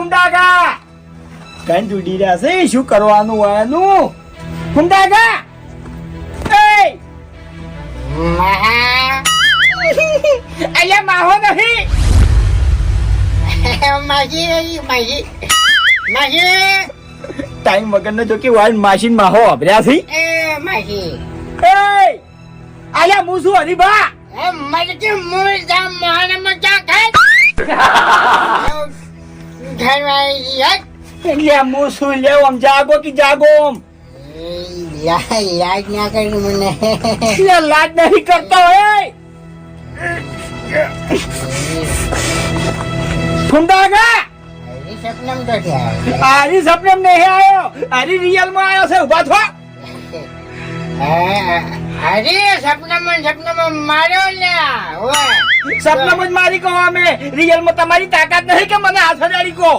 ફુંડાગા કઈ જુડી રહ્યા છે શું કરવાનું હોય એનું ફુંડાગા એ અલ્યા માહો નહીં ટાઈમ વગર નો જો કે વાળ માસીન માહો અભર્યા છે અલ્યા હું શું હરીબા એટલે હું શું લેવ આમ જાગો કે જાગો આમ લાજ ના કરી મને લાજ નહીં કરતો હોય ફુંડાગા સપનમ તો થયા આરી સપનમ નહીં આવ્યો આરી રિયલ માં આવ્યો છે ઉભા થો અરે સપનામાં માર્યો ને ઓય સપનમ જ મારી કહો અમે રિયલ માં તમારી તાકાત નહીં કે મને હાથ અડાડી કહો